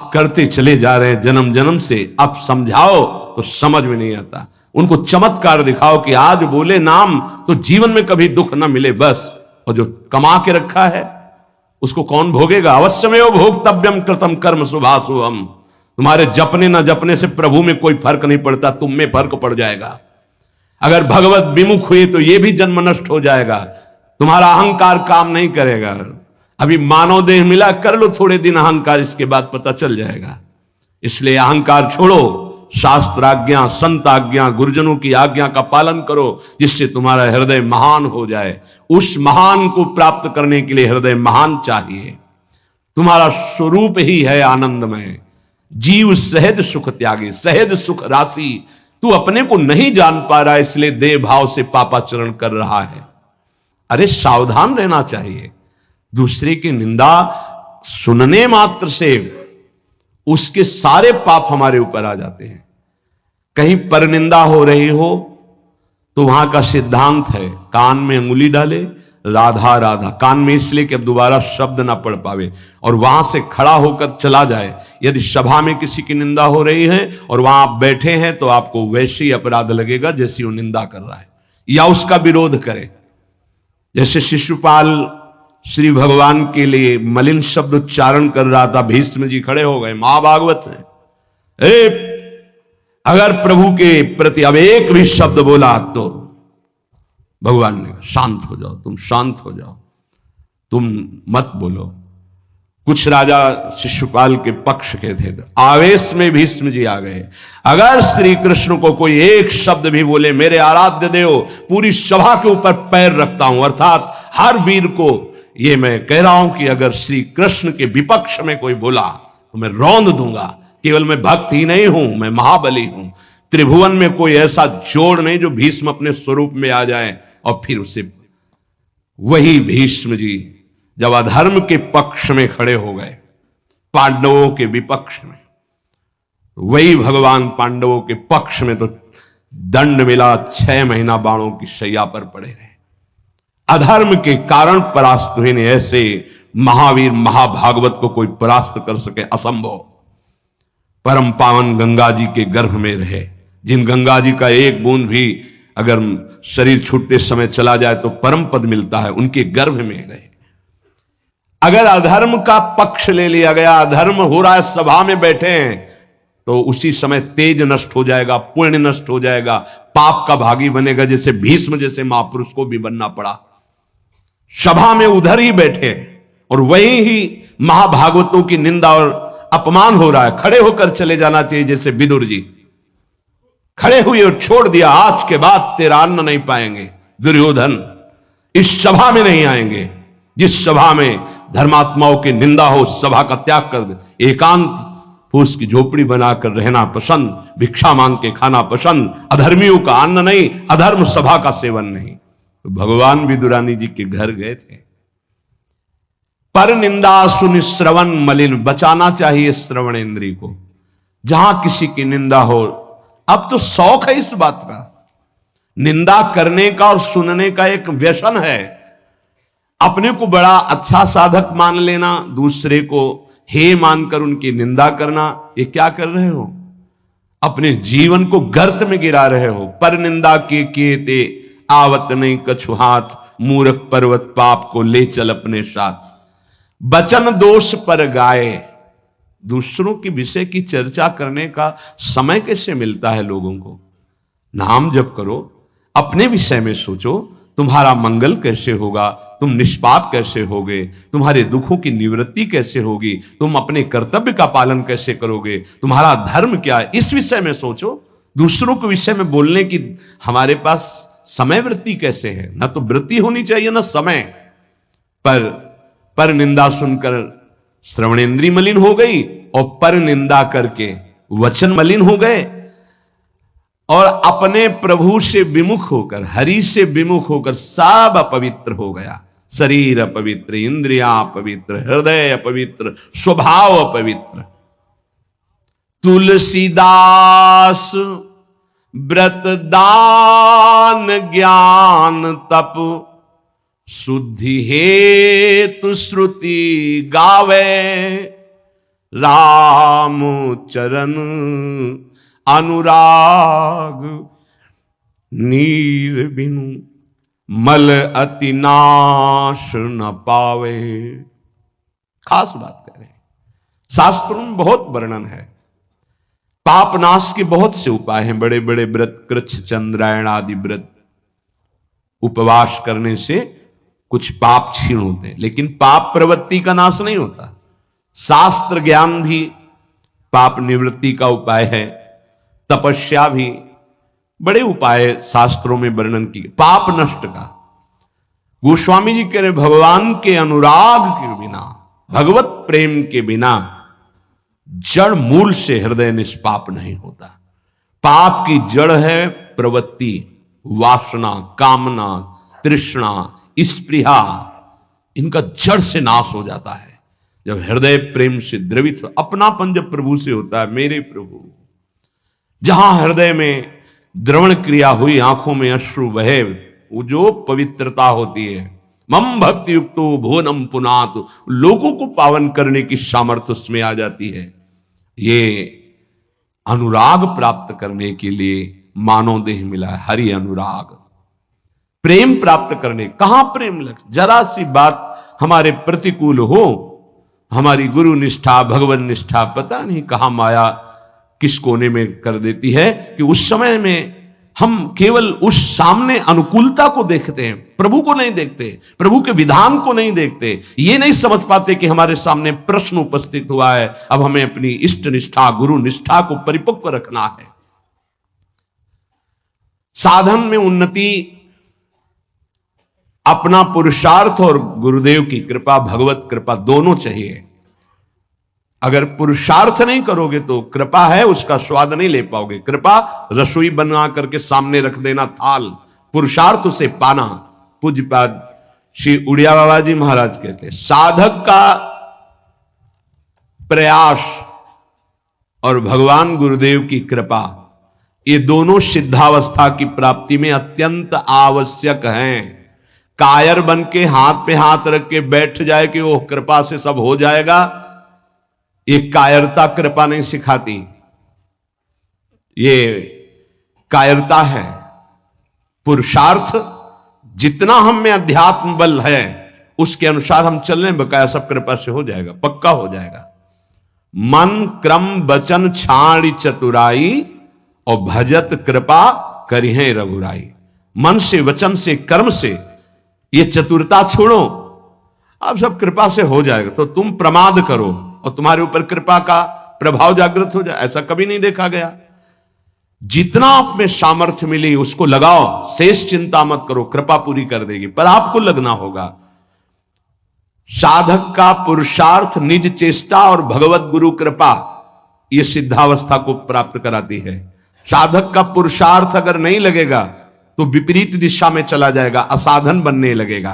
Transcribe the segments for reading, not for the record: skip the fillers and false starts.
आप करते चले जा रहे हैं जन्म जन्म से, आप समझाओ तो समझ में नहीं आता। उनको चमत्कार दिखाओ कि आज बोले नाम तो जीवन में कभी दुख ना मिले बस, और जो कमा के रखा है उसको कौन भोगेगा। अवश्यमेव भोक्तव्यम कृतम कर्म शुभाशुभम। तुम्हारे जपने ना जपने से प्रभु में कोई फर्क नहीं पड़ता, तुम में फर्क पड़ जाएगा। अगर भगवत विमुख हुए तो यह भी जन्म नष्ट हो जाएगा, तुम्हारा अहंकार काम नहीं करेगा। अभी मानव देह मिला, कर लो थोड़े दिन अहंकार, इसके बाद पता चल जाएगा। इसलिए अहंकार छोड़ो, शास्त्राज्ञा, संत आज्ञा, गुरुजनों की आज्ञा का पालन करो, जिससे तुम्हारा हृदय महान हो जाए। उस महान को प्राप्त करने के लिए हृदय महान चाहिए। तुम्हारा स्वरूप ही है आनंदमय। जीव सहज सुख त्यागी, सहज सुख राशि। तू अपने को नहीं जान पा रहा, इसलिए देह भाव से पापाचरण कर रहा है। अरे सावधान रहना चाहिए। दूसरे की निंदा सुनने मात्र से उसके सारे पाप हमारे ऊपर आ जाते हैं। कहीं पर निंदा हो रही हो तो वहां का सिद्धांत है, कान में अंगुली डाले, राधा राधा, कान में इसलिए कि अब दोबारा शब्द ना पढ़ पावे, और वहां से खड़ा होकर चला जाए। यदि सभा में किसी की निंदा हो रही है और वहां आप बैठे हैं तो आपको वैसे ही अपराध लगेगा जैसी वो निंदा कर रहा है, या उसका विरोध करे। जैसे शिशुपाल श्री भगवान के लिए मलिन शब्द उच्चारण कर रहा था, भीष्म जी खड़े हो गए, महाभागवत है, अगर प्रभु के प्रति अब एक भी शब्द बोला तो भगवान ने कहा शांत हो जाओ, तुम शांत हो जाओ, तुम मत बोलो। कुछ राजा शिशुपाल के पक्ष के थे, तो आवेश में भीष्म जी आ गए। अगर श्री कृष्ण को कोई एक शब्द भी बोले, मेरे आराध्य देव पूरी सभा के ऊपर पैर रखता हूं, अर्थात हर वीर को ये मैं कह रहा हूं कि अगर श्री कृष्ण के विपक्ष में कोई बोला तो मैं रौंद दूंगा। केवल मैं भक्त ही नहीं हूं, मैं महाबली हूं। त्रिभुवन में कोई ऐसा जोड़ नहीं जो भीष्म अपने स्वरूप में आ जाए और फिर उसे। वही भीष्म जी जब अधर्म के पक्ष में खड़े हो गए, पांडवों के विपक्ष में, वही भगवान पांडवों के पक्ष में तो दंड मिला, 6 महीना बाणों की शैया पर पड़े रहे। अधर्म के कारण परास्त हुए। ऐसे महावीर महाभागवत को कोई परास्त कर सके असंभव। परम पावन गंगा जी के गर्भ में रहे, जिन गंगा जी का एक बूंद भी अगर शरीर छूटते समय चला जाए तो परम पद मिलता है, उनके गर्भ में रहे। अगर अधर्म का पक्ष ले लिया गया, अधर्म हो रहा है, सभा में बैठे हैं, तो उसी समय तेज नष्ट हो जाएगा, पुण्य नष्ट हो जाएगा, पाप का भागी बनेगा, जैसे भीष्म जैसे महापुरुष को भी बनना पड़ा। सभा में उधर ही बैठे और वही ही महाभागवतों की निंदा और अपमान हो रहा है, खड़े होकर चले जाना चाहिए। जैसे विदुर जी खड़े हुए और छोड़ दिया, आज के बाद तेरा अन्न नहीं पाएंगे दुर्योधन, इस सभा में नहीं आएंगे। जिस सभा में धर्मात्माओं की निंदा हो, सभा का त्याग कर दे। एकांत फूस की झोपड़ी बनाकर रहना पसंद, भिक्षा मांग के खाना पसंद, अधर्मियों का अन्न नहीं, अधर्म सभा का सेवन नहीं। तो भगवान विदुरानी जी के घर गए थे। पर निंदा सुनि श्रवण मलिन, बचाना चाहिए श्रवण इंद्री को। जहां किसी की निंदा हो, अब तो शौक है इस बात का, निंदा करने का और सुनने का एक व्यसन है। अपने को बड़ा अच्छा साधक मान लेना, दूसरे को हे मानकर उनकी निंदा करना, ये क्या कर रहे हो? अपने जीवन को गर्त में गिरा रहे हो। पर निंदा के किए ते आवत नहीं कछु हाथ, मूर्ख पर्वत पाप को ले चल अपने साथ। बचन दोष पर गाए, दूसरों के विषय की चर्चा करने का समय कैसे मिलता है लोगों को? नाम जप करो, अपने विषय में सोचो, तुम्हारा मंगल कैसे होगा, तुम निष्पाप कैसे होगे, तुम्हारे दुखों की निवृत्ति कैसे होगी, तुम अपने कर्तव्य का पालन कैसे करोगे, तुम्हारा धर्म क्या है, इस विषय में सोचो। दूसरों के विषय में बोलने की हमारे पास समय वृत्ति कैसे है? ना तो वृत्ति होनी चाहिए ना समय। पर निंदा सुनकर श्रवणेंद्री मलिन हो गई और पर निंदा करके वचन मलिन हो गए, और अपने प्रभु से विमुख होकर, हरि से विमुख होकर सब अपवित्र हो गया। शरीर अपवित्र, इंद्रियां अपवित्र, हृदय अपवित्र, स्वभाव अपवित्र। तुलसीदास व्रत दान ज्ञान तप, शुद्धि हेतु श्रुति गावे। राम चरण अनुराग, नीर बिनु मल अति नाश न पावे। खास बात कह रहे हैं, शास्त्रों में बहुत वर्णन है। पाप नाश के बहुत से उपाय हैं, बड़े बड़े व्रत, कृच्छ चंद्रायण आदि व्रत, उपवास करने से कुछ पाप क्षीण होते हैं, लेकिन पाप प्रवृत्ति का नाश नहीं होता। शास्त्र ज्ञान भी पाप निवृत्ति का उपाय है, तपस्या भी, बड़े उपाय शास्त्रों में वर्णन किए पाप नष्ट का। गोस्वामी जी कह रहे भगवान के अनुराग के बिना, भगवत प्रेम के बिना जड़ मूल से हृदय निष्पाप नहीं होता। पाप की जड़ है प्रवृत्ति, वासना, कामना, तृष्णा, स्पृहा, इनका जड़ से नाश हो जाता है जब हृदय प्रेम से द्रवित। अपनापन जब प्रभु से होता है, मेरे प्रभु, जहां हृदय में द्रवण क्रिया हुई, आंखों में अश्रु बहे, वो जो पवित्रता होती है, मम भक्ति युक्तो भुवनम पुनात, लोगों को पावन करने की सामर्थ्य उसमें आ जाती है। ये अनुराग प्राप्त करने के लिए मानव देह मिला है, हरि अनुराग। प्रेम प्राप्त करने, कहां प्रेम लग, जरा सी बात हमारे प्रतिकूल हो, हमारी गुरु निष्ठा, भगवान निष्ठा, पता नहीं कहां माया किस कोने में कर देती है कि उस समय में हम केवल उस सामने अनुकूलता को देखते हैं, प्रभु को नहीं देखते, प्रभु के विधान को नहीं देखते। ये नहीं समझ पाते कि हमारे सामने प्रश्न उपस्थित हुआ है, अब हमें अपनी इष्ट निष्ठा, गुरु निष्ठा को परिपक्व रखना है। साधन में उन्नति अपना पुरुषार्थ और गुरुदेव की कृपा, भगवत कृपा दोनों चाहिए। अगर पुरुषार्थ नहीं करोगे तो कृपा है उसका स्वाद नहीं ले पाओगे। कृपा रसोई बना करके सामने रख देना थाल, पुरुषार्थ उसे पाना। पूज्यपाद श्री उड़िया बाबा जी महाराज कहते हैं, साधक का प्रयास और भगवान गुरुदेव की कृपा, ये दोनों सिद्धावस्था की प्राप्ति में अत्यंत आवश्यक हैं। कायर बन के हाथ पे हाथ रख के बैठ जाए कि वो कृपा से सब हो जाएगा, ये कायरता कृपा नहीं सिखाती, ये कायरता है। पुरुषार्थ जितना हम में अध्यात्म बल है उसके अनुसार हम चल रहे, बकाया सब कृपा से हो जाएगा, पक्का हो जाएगा। मन क्रम वचन छाड़ी चतुराई और भजत कृपा करिहे रघुराई। मन से, वचन से, कर्म से ये चतुरता छोड़ो, अब सब कृपा से हो जाएगा। तो तुम प्रमाद करो और तुम्हारे ऊपर कृपा का प्रभाव जागृत हो जाए, ऐसा कभी नहीं देखा गया। जितना आप में सामर्थ्य मिली उसको लगाओ, शेष चिंता मत करो, कृपा पूरी कर देगी, पर आपको लगना होगा। साधक का पुरुषार्थ, निज चेष्टा और भगवत गुरु कृपा, यह सिद्धावस्था को प्राप्त कराती है। साधक का पुरुषार्थ अगर नहीं लगेगा तो विपरीत दिशा में चला जाएगा, असाधन बनने लगेगा।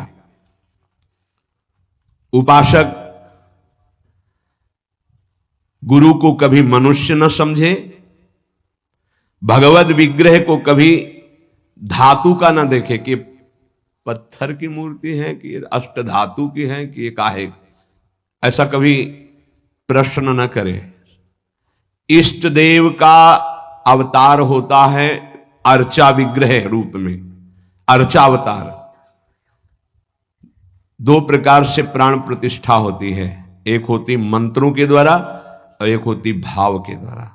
उपासक गुरु को कभी मनुष्य न समझे, भगवत विग्रह को कभी धातु का न देखे कि पत्थर की मूर्ति है कि अष्ट धातु की है कि ये काहे, ऐसा कभी प्रश्न न करे। इष्ट देव का अवतार होता है अर्चा विग्रह रूप में, अर्चावतार। दो प्रकार से प्राण प्रतिष्ठा होती है, एक होती मंत्रों के द्वारा और एक होती भाव के द्वारा।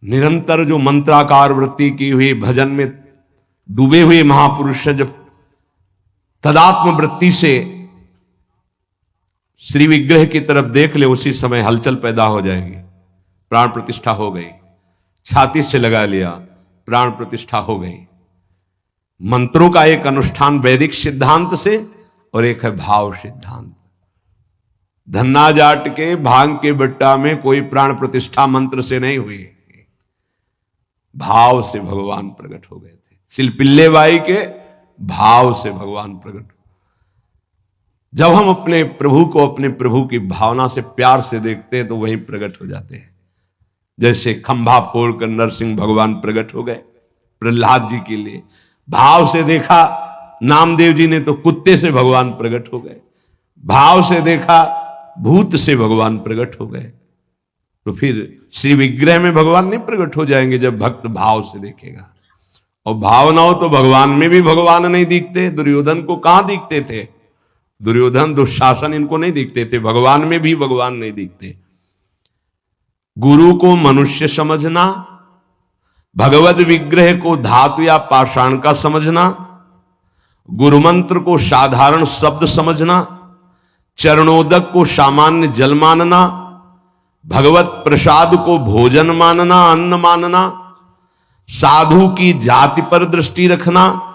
निरंतर जो मंत्राकार वृत्ति की हुई, भजन में डूबे हुए महापुरुष जब तदात्म वृत्ति से श्री विग्रह की तरफ देख ले, उसी समय हलचल पैदा हो जाएगी, प्राण प्रतिष्ठा हो गई। छाती से लगा लिया, प्राण प्रतिष्ठा हो गई। मंत्रों का एक अनुष्ठान वैदिक सिद्धांत से और एक है भाव सिद्धांत। धन्ना जाट के भांग के बट्टा में कोई प्राण प्रतिष्ठा मंत्र से नहीं हुई, भाव से भगवान प्रकट हो गए थे। सिलपिल्ले बाई के भाव से भगवान प्रकट। जब हम अपने प्रभु को अपने प्रभु की भावना से, प्यार से देखते हैं तो वहीं प्रकट हो जाते हैं। जैसे खंभा फोड़कर नरसिंह भगवान प्रकट हो गए प्रहलाद जी के लिए, भाव से देखा। नामदेव जी ने तो कुत्ते से भगवान प्रकट हो गए, भाव से देखा। भूत से भगवान प्रकट हो गए। तो फिर श्री विग्रह में भगवान नहीं प्रकट हो जाएंगे जब भक्त भाव से देखेगा। और भाव ना हो तो भगवान में भी भगवान नहीं दिखते। दुर्योधन को कहां दिखते थे? दुर्योधन दुशासन इनको नहीं दिखते थे, भगवान में भी भगवान नहीं दिखते। गुरु को मनुष्य समझना, भगवद विग्रह को धातु या पाषाण का समझना, गुरु मंत्र को साधारण शब्द समझना, चरणोदक को सामान्य जल मानना, भगवत प्रसाद को भोजन मानना, अन्न मानना, साधु की जाति पर दृष्टि रखना,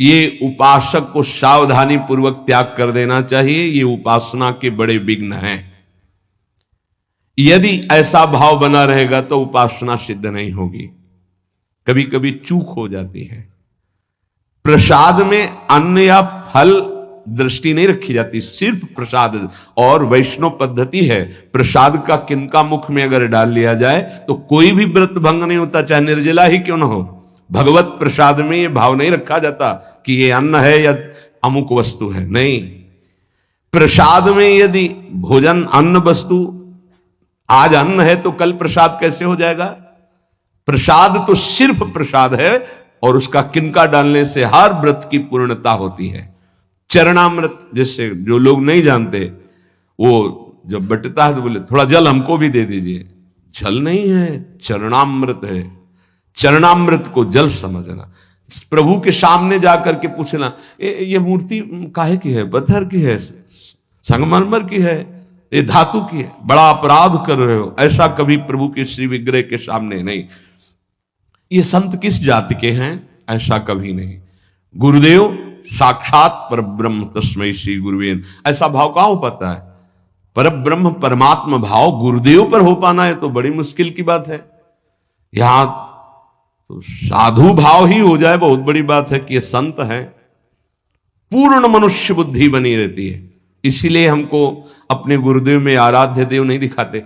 ये उपासक को सावधानी पूर्वक त्याग कर देना चाहिए। ये उपासना के बड़े विघ्न हैं। यदि ऐसा भाव बना रहेगा तो उपासना सिद्ध नहीं होगी। कभी कभी चूक हो जाती है। प्रसाद में अन्न या फल दृष्टि नहीं रखी जाती, सिर्फ प्रसाद। और वैष्णव पद्धति है, प्रसाद का किनका मुख में अगर डाल लिया जाए तो कोई भी व्रत भंग नहीं होता, चाहे निर्जला ही क्यों न हो। भगवत प्रसाद में यह भाव नहीं रखा जाता कि यह अन्न है या अमुक वस्तु है, नहीं। प्रसाद में यदि भोजन अन्न वस्तु, आज अन्न है तो कल प्रसाद कैसे हो जाएगा? प्रसाद तो सिर्फ प्रसाद है और उसका किनका डालने से हर व्रत की पूर्णता होती है। चरणामृत, जिससे जो लोग नहीं जानते, वो जब बटता है तो बोले थोड़ा जल हमको भी दे दीजिए। जल नहीं है, चरणामृत है। चरणामृत को जल समझना, प्रभु के सामने जाकर के पूछना ये मूर्ति काहे की है? पत्थर की है, संगमरमर की है, ये धातु की है, बड़ा अपराध कर रहे हो। ऐसा कभी प्रभु के श्री विग्रह के सामने नहीं। ये संत किस जाति के हैं? ऐसा कभी नहीं। गुरुदेव साक्षात परब्रह्म तस्मै श्री गुरुवे, ऐसा भाव कहां हो पाता है? परब्रह्म परमात्मा भाव गुरुदेव पर हो पाना है तो बड़ी मुश्किल की बात है। यहां तो साधु भाव ही हो जाए बहुत बड़ी बात है कि ये संत है। पूर्ण मनुष्य बुद्धि बनी रहती है। इसीलिए हमको अपने गुरुदेव में आराध्य देव नहीं दिखाते,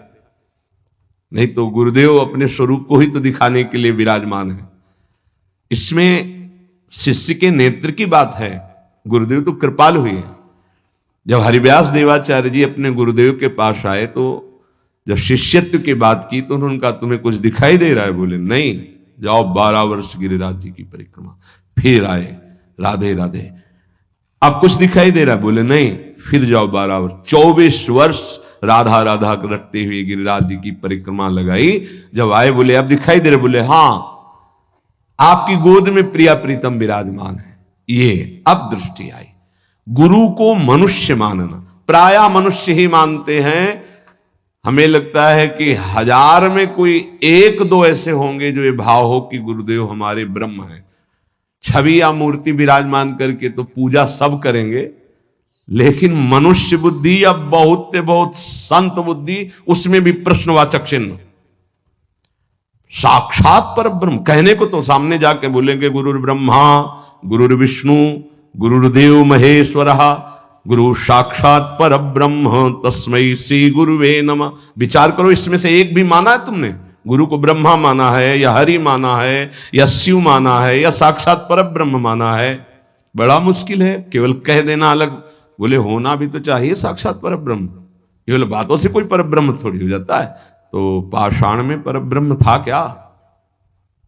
नहीं तो गुरुदेव अपने स्वरूप को ही तो दिखाने के लिए विराजमान है। इसमें शिष्य के नेत्र की बात है। गुरुदेव तो कृपालु हुए। जब हरिव्यास देवाचार्य जी अपने गुरुदेव के पास आए तो जब शिष्यत्व की बात की तो उन्होंने कहा तुम्हें कुछ दिखाई दे रहा है? बोले नहीं, जाओ 12 वर्ष गिरिराज जी की परिक्रमा। फिर आए, राधे राधे। अब कुछ दिखाई दे रहा है? बोले नहीं, फिर जाओ 12 वर्ष। 24 वर्ष राधा राधा रखते हुए गिरिराज जी की परिक्रमा लगाई। जब आए बोले अब दिखाई दे रहे? बोले हाँ, आपकी गोद में प्रिया प्रीतम विराजमान है। ये अब दृष्टि आई। गुरु को मनुष्य मानना, प्रायः मनुष्य ही मानते हैं। हमें लगता है कि 1000 में कोई 1-2 ऐसे होंगे जो ये भाव हो कि गुरुदेव हमारे ब्रह्म हैं। छवि या मूर्ति विराजमान करके तो पूजा सब करेंगे, लेकिन मनुष्य बुद्धि या बहुत संत बुद्धि, उसमें भी प्रश्नवाचक चिन्ह। साक्षात पर ब्रह्म कहने को तो सामने जाके बोलेंगे गुरुर् ब्रह्मा गुरुर्विष्णु गुरुर्देव महेश्वरः गुरु साक्षात पर ब्रह्म तस्मै श्री गुरुवे नमः। विचार करो, इसमें से एक भी माना है तुमने? गुरु को ब्रह्मा माना है या हरि माना है या शिव माना है या साक्षात पर ब्रह्म माना है? बड़ा मुश्किल है। केवल कह देना अलग, बोले होना भी तो चाहिए साक्षात पर ब्रह्म। केवल बातों से कोई पर ब्रह्म थोड़ी हो जाता है। तो पाषाण में पर ब्रह्म था क्या?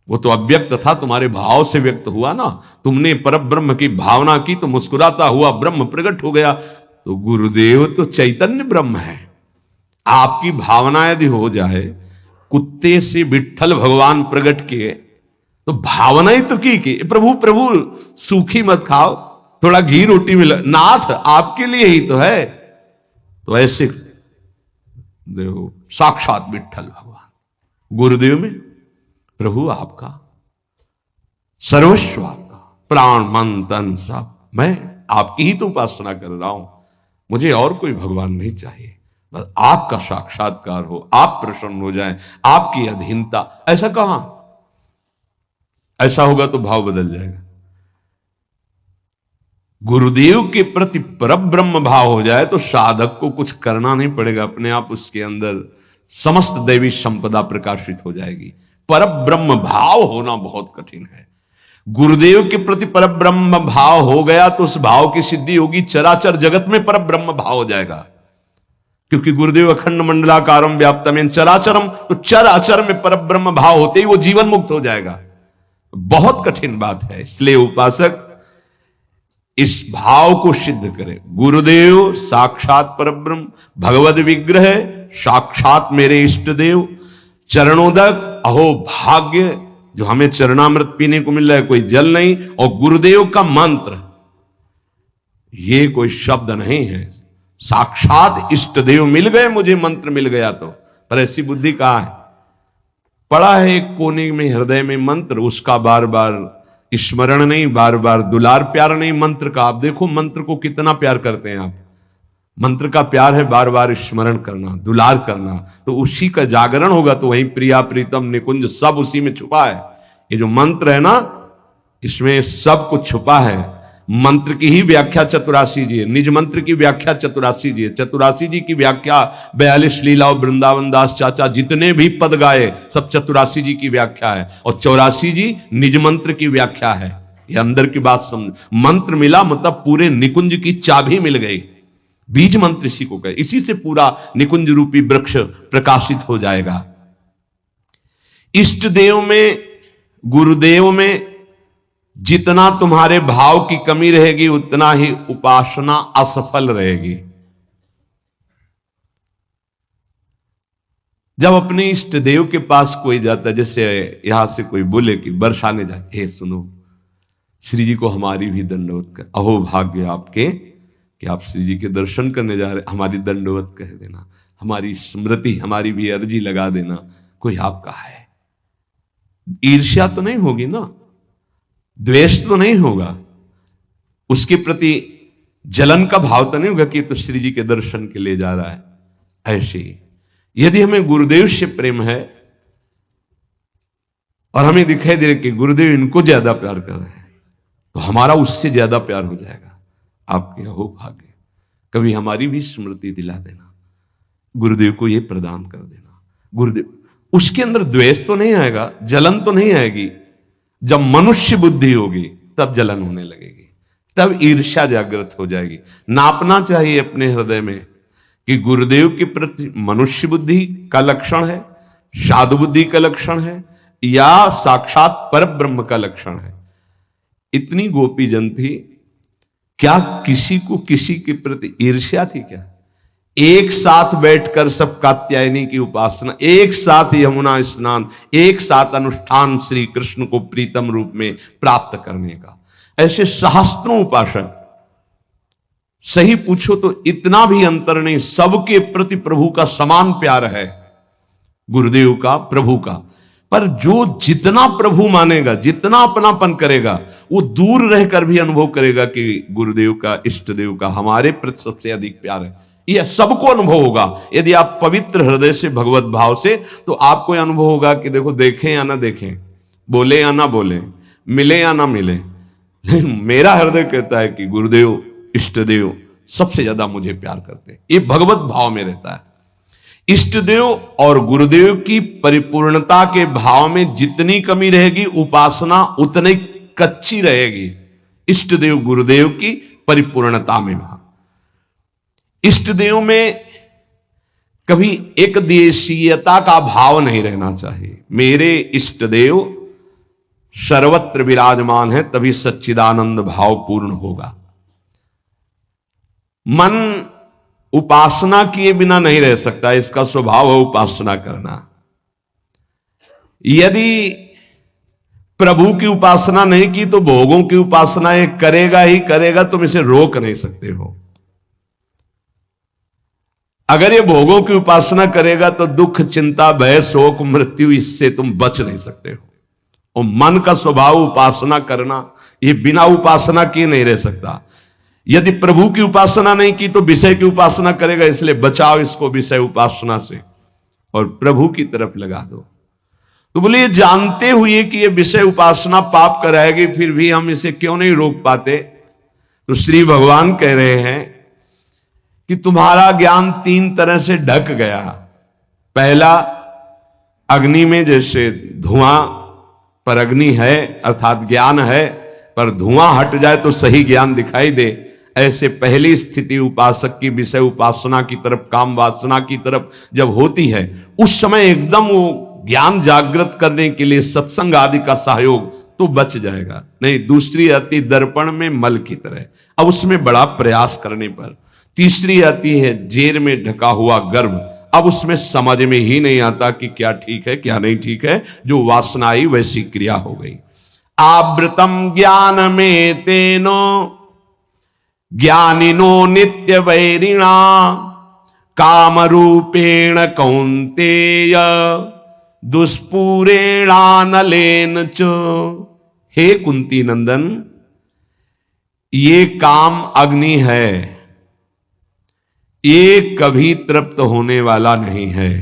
वो तो अव्यक्त था, तुम्हारे भाव से व्यक्त हुआ ना। तुमने पर ब्रह्म की भावना की तो मुस्कुराता हुआ ब्रह्म प्रकट हो गया। तो गुरुदेव तो चैतन्य ब्रह्म है। आपकी भावना यदि हो जाए, कुत्ते से विट्ठल भगवान प्रकट किए तो भावना ही तो की प्रभु प्रभु सूखी मत खाओ, थोड़ा घी रोटी मिला, नाथ आपके लिए ही तो है। तो ऐसे देखो, साक्षात विट्ठल भगवान गुरुदेव में प्रभु आपका, सर्वस्व आपका, प्राण मन तन सब, मैं आपकी ही तो उपासना कर रहा हूं। मुझे और कोई भगवान नहीं चाहिए, बस आपका साक्षात्कार हो, आप प्रसन्न हो जाएं, आपकी अधीनता। ऐसा कहां? ऐसा होगा तो भाव बदल जाएगा। गुरुदेव के प्रति परब्रह्म भाव हो जाए तो साधक को कुछ करना नहीं पड़ेगा, अपने आप उसके अंदर समस्त दैवी संपदा प्रकाशित हो जाएगी। परब्रह्म भाव होना बहुत कठिन है। गुरुदेव के प्रति परब्रह्म भाव हो गया तो उस भाव की सिद्धि होगी, चराचर जगत में परब्रह्म भाव हो जाएगा। क्योंकि गुरुदेव अखंड मंडलाकारम व्याप्तमेन चराचरम, तो चर अचर में परब्रह्म भाव होते ही वो जीवन मुक्त हो जाएगा। बहुत कठिन बात है, इसलिए उपासक इस भाव को सिद्ध करे। गुरुदेव साक्षात परब्रह्म, भगवद विग्रह साक्षात मेरे इष्ट देव, चरणोदक अहो भाग्य, जो हमें चरणामृत पीने को मिल रहा है, कोई जल नहीं, और गुरुदेव का मंत्र, ये कोई शब्द नहीं है, साक्षात इष्ट देव मिल गए, मुझे मंत्र मिल गया तो। पर ऐसी बुद्धि कहां है? पड़ा है एक कोने में हृदय में मंत्र, उसका बार बार स्मरण नहीं, बार बार दुलार प्यार नहीं मंत्र का। आप देखो मंत्र को कितना प्यार करते हैं आप। मंत्र का प्यार है बार बार स्मरण करना, दुलार करना, तो उसी का जागरण होगा। तो वहीं प्रिया प्रीतम निकुंज सब उसी में छुपा है। ये जो मंत्र है ना, इसमें सब कुछ छुपा है। मंत्र की ही व्याख्या चतुरासी जी है, निज मंत्र की व्याख्या चतुरासी जी है। चतुरासी जी की व्याख्या 42 लीला और वृंदावन दास चाचा जितने भी पद गाए सब चतुरासी जी की व्याख्या है, और 84 जी निज मंत्र की व्याख्या है। ये अंदर की बात समझ। मंत्र मिला मतलब पूरे निकुंज की चाबी मिल गई। बीज मंत्र इसी को कहे, इसी से पूरा निकुंज रूपी वृक्ष प्रकाशित हो जाएगा। इष्ट देव में, गुरुदेव में जितना तुम्हारे भाव की कमी रहेगी उतना ही उपासना असफल रहेगी। जब अपने इष्ट देव के पास कोई जाता है, जैसे यहां से कोई बोले कि बरसाने जाए, हे सुनो श्री जी को हमारी भी दंडवत कर, अहो भाग्य आपके कि आप श्री जी के दर्शन करने जा रहे, हमारी दंडवत कह देना, हमारी स्मृति, हमारी भी अर्जी लगा देना। कोई आपका है, ईर्ष्या तो नहीं होगी ना, द्वेष तो नहीं होगा, उसके प्रति जलन का भाव तो नहीं होगा कि तो श्री जी के दर्शन के लिए जा रहा है। ऐसे ही यदि हमें गुरुदेव से प्रेम है और हमें दिखाई दे रहा कि गुरुदेव इनको ज्यादा प्यार कर रहे हैं, तो हमारा उससे ज्यादा प्यार हो जाएगा। आपके हो भाग्य, कभी हमारी भी स्मृति दिला देना, गुरुदेव को ये प्रदान कर देना। गुरुदेव, उसके अंदर द्वेष तो नहीं आएगा, जलन तो नहीं आएगी। जब मनुष्य बुद्धि होगी तब जलन होने लगेगी, तब ईर्ष्या जागृत हो जाएगी। नापना चाहिए अपने हृदय में कि गुरुदेव के प्रति मनुष्य बुद्धि का लक्षण है, साधु बुद्धि का लक्षण है, या साक्षात पर ब्रह्म का लक्षण है। इतनी गोपी जन थी, क्या किसी को किसी के प्रति ईर्ष्या थी क्या? एक साथ बैठकर सब कात्यायनी की उपासना, एक साथ यमुना स्नान, एक साथ अनुष्ठान श्री कृष्ण को प्रीतम रूप में प्राप्त करने का। ऐसे सहस्त्रों उपासक, सही पूछो तो इतना भी अंतर नहीं, सबके प्रति प्रभु का समान प्यार है, गुरुदेव का, प्रभु का। पर जो जितना प्रभु मानेगा, जितना अपनापन करेगा, वो दूर रहकर भी अनुभव करेगा कि गुरुदेव का, इष्ट देव का हमारे प्रति सबसे अधिक प्यार है। यह सबको अनुभव होगा। यदि आप पवित्र हृदय से, भगवत भाव से, तो आपको यह अनुभव होगा कि देखो, देखें या ना देखें, बोले या ना बोले, मिले या ना मिले, लेकिन मेरा हृदय कहता है कि गुरुदेव, इष्ट देव सबसे ज्यादा मुझे प्यार करते हैं। ये भगवत भाव में रहता है। इष्ट देव और गुरुदेव की परिपूर्णता के भाव में जितनी कमी रहेगी, उपासना उतनी कच्ची रहेगी। इष्ट देव गुरुदेव की परिपूर्णता में, इष्ट देव में कभी एक देशीयता का भाव नहीं रहना चाहिए। मेरे इष्ट देव सर्वत्र विराजमान है, तभी सच्चिदानंद भाव पूर्ण होगा। मन उपासना किए बिना नहीं रह सकता, इसका स्वभाव है उपासना करना। यदि प्रभु की उपासना नहीं की तो भोगों की उपासना ये करेगा ही करेगा, तुम इसे रोक नहीं सकते हो। अगर ये भोगों की उपासना करेगा तो दुख, चिंता, भय, शोक, मृत्यु, इससे तुम बच नहीं सकते हो। और मन का स्वभाव उपासना करना, ये बिना उपासना किए नहीं रह सकता। यदि प्रभु की उपासना नहीं की तो विषय की उपासना करेगा, इसलिए बचाओ इसको विषय उपासना से और प्रभु की तरफ लगा दो। तो बोले, ये जानते हुए कि ये विषय उपासना पाप कराएगी, फिर भी हम इसे क्यों नहीं रोक पाते? तो श्री भगवान कह रहे हैं कि तुम्हारा ज्ञान 3 तरह से ढक गया। पहला, अग्नि में जैसे धुआं पर अग्नि है, अर्थात ज्ञान है, पर धुआं हट जाए तो सही ज्ञान दिखाई दे, ऐसे पहली स्थिति उपासक की विषय उपासना की तरफ, काम वासना की तरफ जब होती है, उस समय एकदम वो ज्ञान जागृत करने के लिए सत्संग आदि का सहयोग तो बच जाएगा। नहीं, दूसरी आती दर्पण में मल की तरह, अब उसमें बड़ा प्रयास करने पर। तीसरी आती है जेर में ढका हुआ गर्भ, अब उसमें समझ में ही नहीं आता कि क्या ठीक है क्या नहीं ठीक है, जो वासना आई वैसी क्रिया हो गई। आवृतम ज्ञान में तेनो ज्ञानिनो नित्य वैरिणा काम रूपेण कौन्तेय दुष्पूरेणानलेन च। हे कुंती नंदन, ये काम अग्नि है, ये कभी तृप्त होने वाला नहीं है।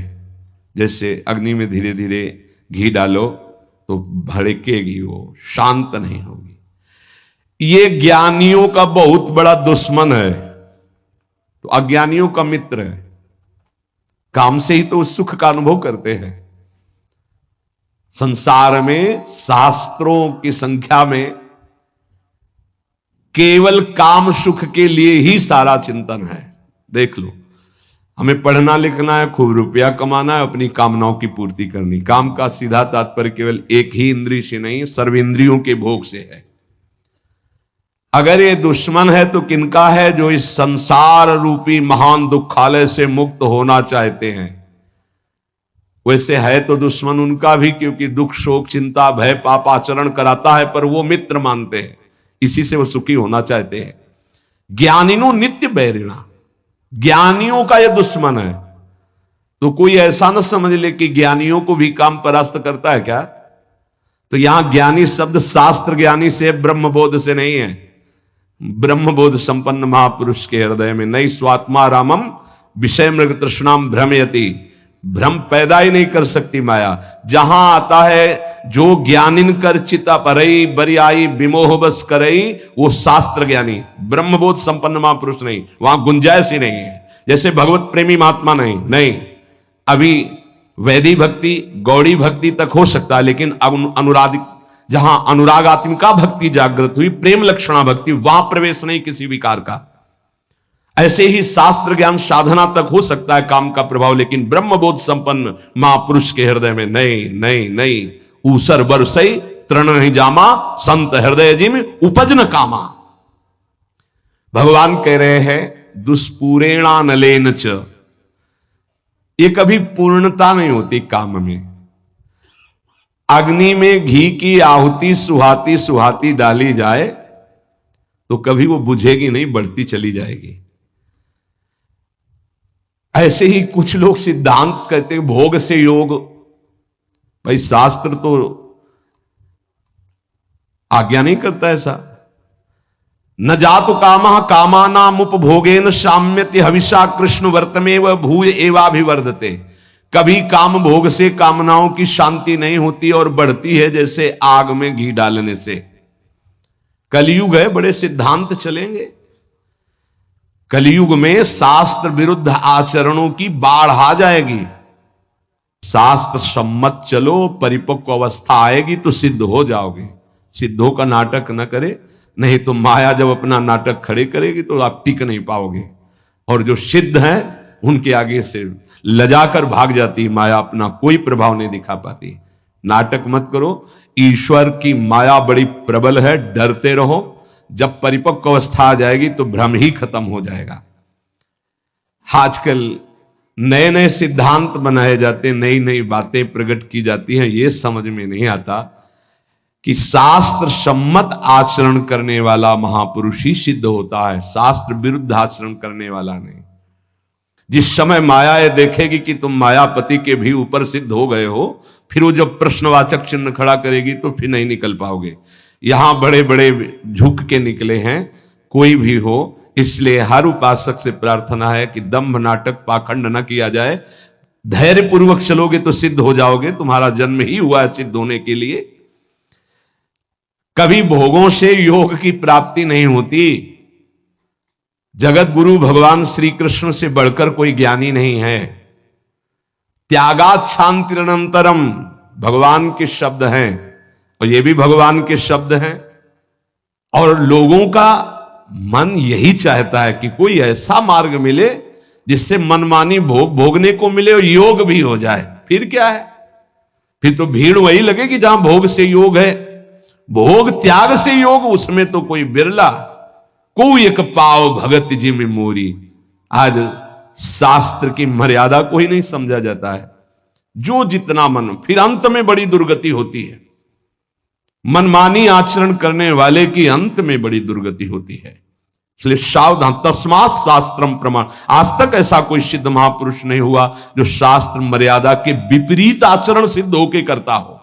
जैसे अग्नि में धीरे धीरे घी डालो तो भड़केगी, वो शांत नहीं होगी। ये ज्ञानियों का बहुत बड़ा दुश्मन है, तो अज्ञानियों का मित्र है। काम से ही तो सुख का अनुभव करते हैं। संसार में शास्त्रों की संख्या में केवल काम सुख के लिए ही सारा चिंतन है। देख लो, हमें पढ़ना लिखना है, खूब रुपया कमाना है, अपनी कामनाओं की पूर्ति करनी। काम का सीधा तात्पर्य केवल एक ही इंद्रिय से नहीं, सर्वेंद्रियों के भोग से है। अगर ये दुश्मन है तो किनका है? जो इस संसार रूपी महान दुखालय से मुक्त होना चाहते हैं। वैसे है तो दुश्मन उनका भी, क्योंकि दुख शोक चिंता भय पाप आचरण कराता है, पर वो मित्र मानते हैं, इसी से वो सुखी होना चाहते हैं। ज्ञानिनो नित्य बैरिणा, ज्ञानियों का यह दुश्मन है। तो कोई ऐसा न समझ ले कि ज्ञानियों को भी काम परास्त करता है क्या? तो यहां ज्ञानी शब्द शास्त्र ज्ञानी से, ब्रह्मबोध से नहीं है। ब्रह्मबोध संपन्न महापुरुष के हृदय में नहीं स्वात्मा रामम विषय मृग तृष्णाम भ्रमयति, भ्रम पैदा ही नहीं कर सकती माया। जहां आता है जो ज्ञानिन कर चिता परई बरियाई विमोह बस करई, वो शास्त्र ज्ञानी, ब्रह्मबोध संपन्न महापुरुष नहीं, वहां गुंजाइश ही नहीं है। जैसे भगवत प्रेमी महात्मा नहीं, अभी वैदी भक्ति गौड़ी भक्ति तक हो सकता है, लेकिन अब अनुराग, जहां अनुरागात्मिका भक्ति जागृत हुई, प्रेम लक्षणा भक्ति, वहां प्रवेश नहीं किसी विकार का। ऐसे ही शास्त्र ज्ञान साधना तक हो सकता है काम का प्रभाव, लेकिन ब्रह्मबोध संपन्न महापुरुष के हृदय में नहीं। ऊसर बरसई तृण नहीं जामा, संत हृदय जिम उपज न कामा। भगवान कह रहे हैं दुष्पूरेणा नलेन च, ये कभी पूर्णता नहीं होती काम में। अग्नि में घी की आहुति सुहाती सुहाती डाली जाए तो कभी वो बुझेगी नहीं, बढ़ती चली जाएगी। ऐसे ही कुछ लोग सिद्धांत कहते हैं भोग से योग। भाई शास्त्र तो आज्ञा नहीं करता ऐसा। न जातु कामः कामानाम उपभोगेन साम्यति हविषा कृष्ण वर्तमेव भूय एवाभिवर्धते। कभी काम भोग से कामनाओं की शांति नहीं होती और बढ़ती है जैसे आग में घी डालने से। कलयुग है, बड़े सिद्धांत चलेंगे। कलयुग में शास्त्र विरुद्ध आचरणों की बाढ़ आ जाएगी। शास्त्र सम्मत चलो, परिपक्व अवस्था आएगी तो सिद्ध हो जाओगे। सिद्धों का नाटक न करे, नहीं तो माया जब अपना नाटक खड़े करेगी तो आप टिक नहीं पाओगे। और जो सिद्ध हैं उनके आगे से लजाकर भाग जाती माया, अपना कोई प्रभाव नहीं दिखा पाती। नाटक मत करो, ईश्वर की माया बड़ी प्रबल है, डरते रहो। जब परिपक्व अवस्था आ जाएगी तो भ्रम ही खत्म हो जाएगा। आजकल नए नए सिद्धांत बनाए जाते, नई नई बातें प्रकट की जाती हैं। ये समझ में नहीं आता कि शास्त्र सम्मत आचरण करने वाला महापुरुष ही सिद्ध होता है, शास्त्र विरुद्ध आचरण करने वाला नहीं। जिस समय माया ये देखेगी कि तुम मायापति के भी ऊपर सिद्ध हो गए हो, फिर वो जब प्रश्नवाचक चिन्ह खड़ा करेगी तो फिर नहीं निकल पाओगे। यहां बड़े बड़े झुक के निकले हैं, कोई भी हो। इसलिए हर उपासक से प्रार्थना है कि दंभ नाटक पाखंड न किया जाए। धैर्य पूर्वक चलोगे तो सिद्ध हो जाओगे। तुम्हारा जन्म ही हुआ है सिद्ध होने के लिए। कभी भोगों से योग की प्राप्ति नहीं होती। जगत गुरु भगवान श्री कृष्ण से बढ़कर कोई ज्ञानी नहीं है। त्यागात् शांतिरनंतरम भगवान के शब्द हैं, और ये भी भगवान के शब्द हैं। और लोगों का मन यही चाहता है कि कोई ऐसा मार्ग मिले जिससे मनमानी भोग भोगने को मिले और योग भी हो जाए। फिर क्या है, फिर तो भीड़ वही लगेगी जहां भोग से योग है। भोग त्याग से योग, उसमें तो कोई बिरला। को एक पाव भगत जी में मोरी। आज शास्त्र की मर्यादा को ही नहीं समझा जाता है। जो जितना मन, फिर अंत में बड़ी दुर्गति होती है। मनमानी आचरण करने वाले की अंत में बड़ी दुर्गति होती है। इसलिए सावधान, तस्मात् शास्त्रम प्रमाण। आज तक ऐसा कोई सिद्ध महापुरुष नहीं हुआ जो शास्त्र मर्यादा के विपरीत आचरण सिद्ध होके करता हो।